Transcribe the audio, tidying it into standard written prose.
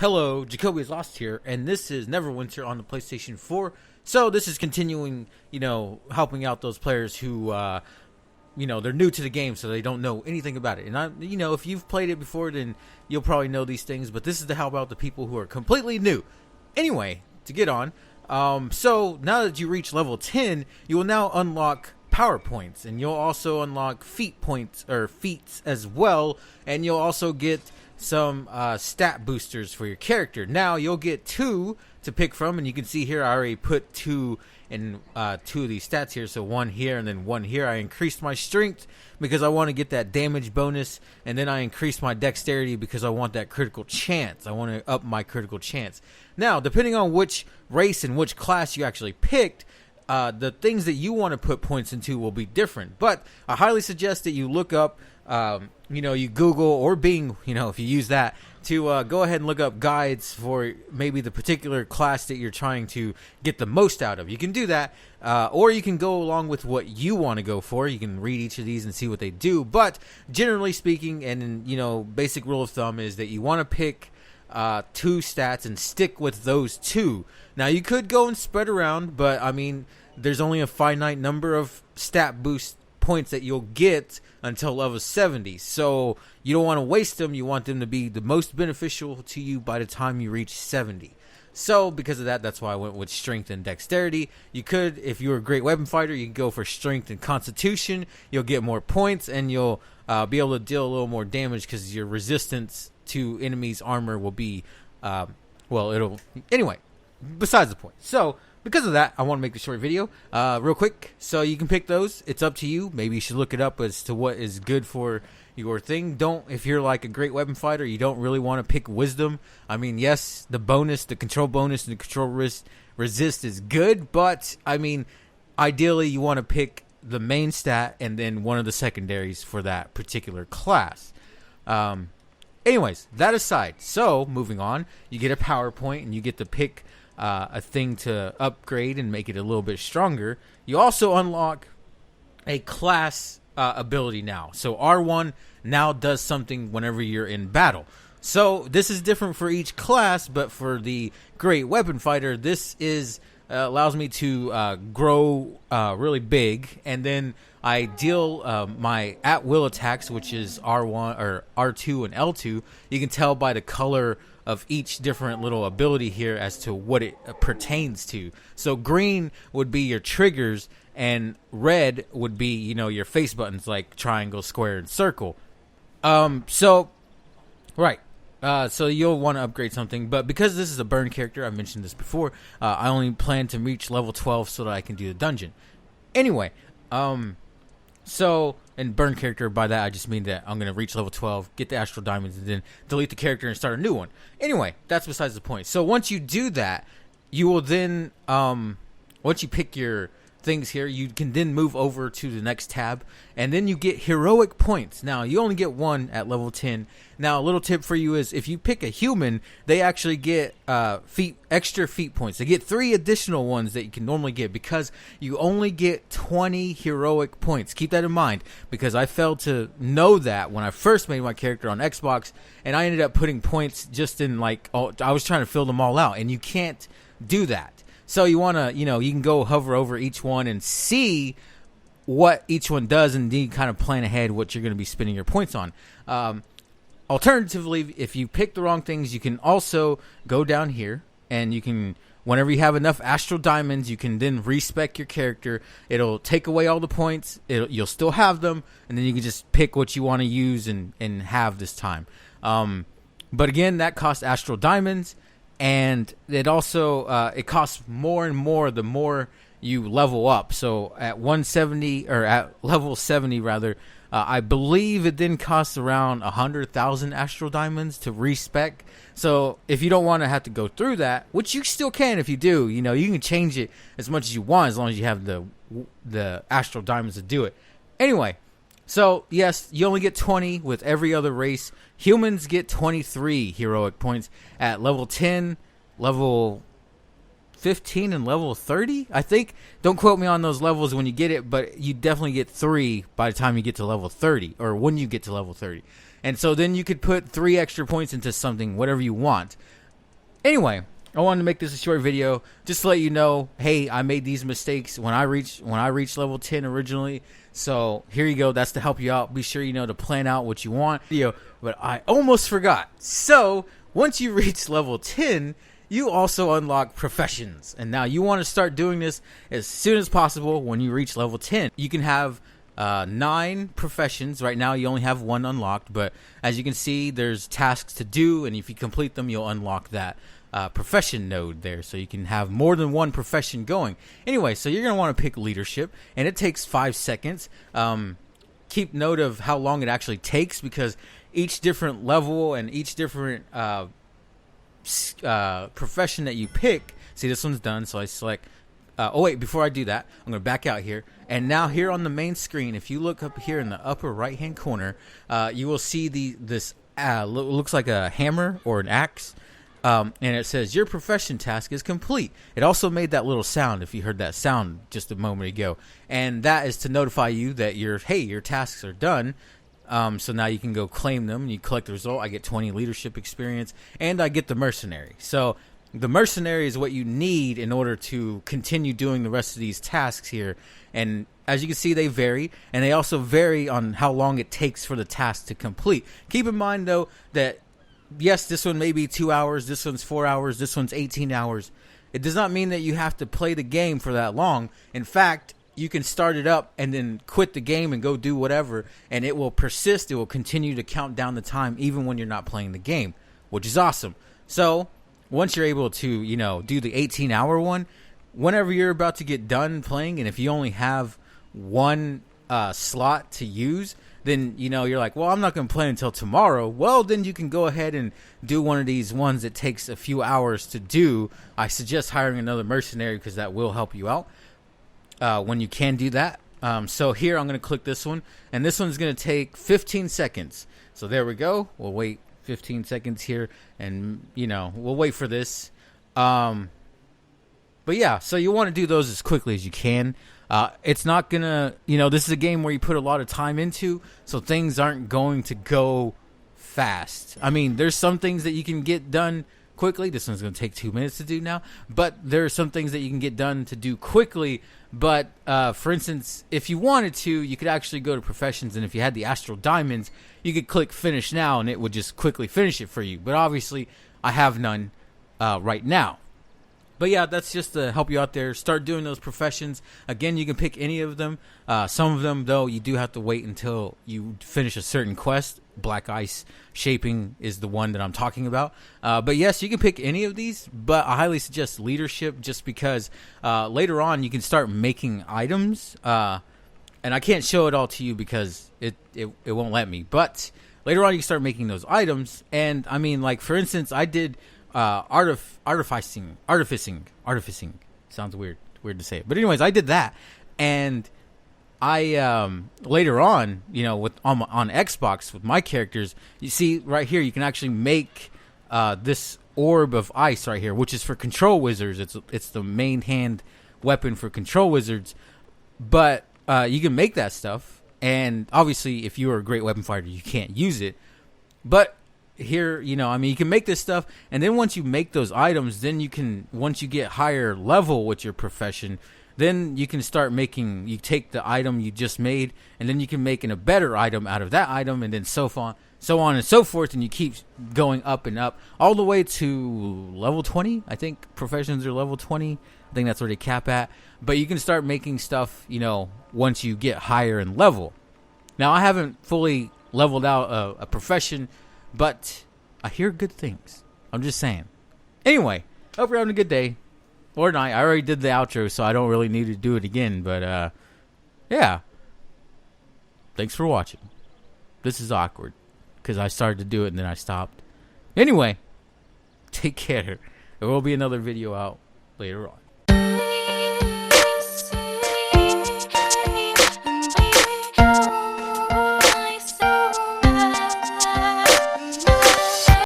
Hello, Jacobi is Lost here, and this is Neverwinter on the PlayStation 4. So this is continuing, helping out those players who, they're new to the game, so they don't know anything about it. And if you've played it before, then you'll probably know these things. But this is to help out the people who are completely new. Anyway, to get on, so now that you reach level 10, you will now unlock power points, and you'll also unlock feat points or feats as well, and you'll also get some stat boosters for your character. Now you'll get 2 to pick from, and you can see here I already put 2 in 2 of these stats here, so 1 here and then 1 here. I increased my strength because I want to get that damage bonus, and then I increased my dexterity because I want that critical chance. I want to up my critical chance. Now, depending on which race and which class you actually picked, the things that you want to put points into will be different. But I highly suggest that you look up, you Google or Bing, if you use that, to go ahead and look up guides for maybe the particular class that you're trying to get the most out of. You can do that, or you can go along with what you want to go for. You can read each of these and see what they do. But generally speaking, and basic rule of thumb is that you want to pick 2 stats and stick with those 2. Now you could go and spread around, but I mean, there's only a finite number of stat boost points that you'll get until level 70. So you don't want to waste them. You want them to be the most beneficial to you by the time you reach 70. So because of that, that's why I went with strength and dexterity. You could, if you're a great weapon fighter, you can go for strength and constitution. You'll get more points, and you'll be able to deal a little more damage because your resistance to enemies' armor will be, anyway, besides the point. So because of that, I want to make the short video real quick. So you can pick those. It's up to you. Maybe you should look it up as to what is good for your thing. If you're like a great weapon fighter, you don't really want to pick wisdom. I mean, yes, the control bonus and the control resist is good, but I mean, ideally you want to pick the main stat and then one of the secondaries for that particular class. Anyways, that aside, so moving on, you get a PowerPoint and you get to pick a thing to upgrade and make it a little bit stronger. You also unlock a class ability now. So R1 now does something whenever you're in battle. So this is different for each class, but for the great weapon fighter, this is allows me to grow really big, and then I deal my at-will attacks, which is R1 or R2 and L2. You can tell by the color of each different little ability here as to what it pertains to. So green would be your triggers, and red would be, your face buttons like triangle, square, and circle. So you'll want to upgrade something, but because this is a burn character, I've mentioned this before, I only plan to reach level 12 so that I can do the dungeon. Anyway, and burn character, by that I just mean that I'm going to reach level 12, get the astral diamonds, and then delete the character and start a new one. Anyway, that's besides the point. So once you do that, you will then, once you pick your things here, you can then move over to the next tab, and then you get heroic points. Now you only get 1 at level 10. Now a little tip for you is if you pick a human, they actually get extra feat points. They get 3 additional ones that you can normally get because you only get 20 heroic points. Keep that in mind, because I failed to know that when I first made my character on Xbox, and I ended up putting points just in I was trying to fill them all out, and you can't do that. So you want to, you can go hover over each one and see what each one does, and then kind of plan ahead what you're going to be spending your points on. Alternatively, if you pick the wrong things, you can also go down here, and you can, whenever you have enough astral diamonds, you can then respec your character. It'll take away all the points. You'll still have them, and then you can just pick what you want to use and have this time. But again, that costs astral diamonds. And it also it costs more and more the more you level up. So at 170 or at level 70 rather, I believe it then costs around 100,000 astral diamonds to respec. So if you don't want to have to go through that, which you still can if you do, you can change it as much as you want as long as you have the astral diamonds to do it. Anyway, so yes, you only get 20 with every other race. Humans get 23 heroic points at level 10, level 15, and level 30, I think. Don't quote me on those levels when you get it, but you definitely get 3 by the time you get to level 30, or when you get to level 30. And so then you could put 3 extra points into something, whatever you want. Anyway, I wanted to make this a short video just to let you know, hey, I made these mistakes when I reached level 10 originally. So here you go. That's to help you out. Be sure to plan out what you want. But I almost forgot. So once you reach level 10, you also unlock professions. And now you want to start doing this as soon as possible when you reach level 10. You can have 9 professions. Right now you only have 1 unlocked, but as you can see, there's tasks to do, and if you complete them, you'll unlock that profession node there, so you can have more than 1 profession going. Anyway, so you're going to want to pick leadership, and it takes 5 seconds. Keep note of how long it actually takes, because each different level and each different profession that you pick. See, this one's done, so I select oh wait, before I do that, I'm going to back out here. And now here on the main screen, if you look up here in the upper right hand corner, you will see this looks like a hammer or an axe. And it says your profession task is complete. It also made that little sound, if you heard that sound just a moment ago. And that is to notify you that your tasks are done. So now you can go claim them. You collect the result. I get 20 leadership experience, and I get the mercenary. So the mercenary is what you need in order to continue doing the rest of these tasks here. And as you can see, they vary, and they also vary on how long it takes for the task to complete. Keep in mind, though, that yes, this one may be 2 hours, this one's 4 hours, this one's 18 hours. It does not mean that you have to play the game for that long. In fact, you can start it up and then quit the game and go do whatever, and it will persist. It will continue to count down the time even when you're not playing the game, which is awesome. So once you're able to, do the 18-hour one, whenever you're about to get done playing, and if you only have 1 slot to use, then, you're like, well, I'm not going to play until tomorrow. Well, then you can go ahead and do one of these ones that takes a few hours to do. I suggest hiring another mercenary because that will help you out when you can do that. So here I'm going to click this one, and this one's going to take 15 seconds. So there we go. We'll wait 15 seconds here, and we'll wait for this. But yeah, so you want to do those as quickly as you can. It's not gonna, this is a game where you put a lot of time into, so things aren't going to go fast. I mean, there's some things that you can get done quickly. This one's going to take 2 minutes to do now, but there are some things that you can get done to do quickly. But for instance, if you wanted to, you could actually go to professions, and if you had the astral diamonds, you could click finish now, and it would just quickly finish it for you. But obviously, I have none right now. But yeah, that's just to help you out there. Start doing those professions. Again, you can pick any of them. Some of them, though, you do have to wait until you finish a certain quest. Black ice shaping is the one that I'm talking about. But yes, you can pick any of these, but I highly suggest leadership, just because later on you can start making items. And I can't show it all to you because it won't let me. But later on you can start making those items. And I mean, like, for instance, I did artificing sounds weird to say it, but anyways, I did that, and I later on, with on Xbox with my characters, you see right here, you can actually make this orb of ice right here, which is for control wizards. It's the main hand weapon for control wizards, but you can make that stuff, and obviously if you are a great weapon fighter, you can't use it, but here, you can make this stuff, and then once you make those items, then you can, once you get higher level with your profession, then you can start making, you take the item you just made, and then you can make a better item out of that item, and then so on and so forth, and you keep going up and up, all the way to level 20. I think professions are level 20. I think that's where they cap at. But you can start making stuff, once you get higher in level. Now, I haven't fully leveled out a profession, but I hear good things. I'm just saying. Anyway, hope you're having a good day or night. I already did the outro, so I don't really need to do it again. But, yeah. Thanks for watching. This is awkward, because I started to do it and then I stopped. Anyway, take care. There will be another video out later on.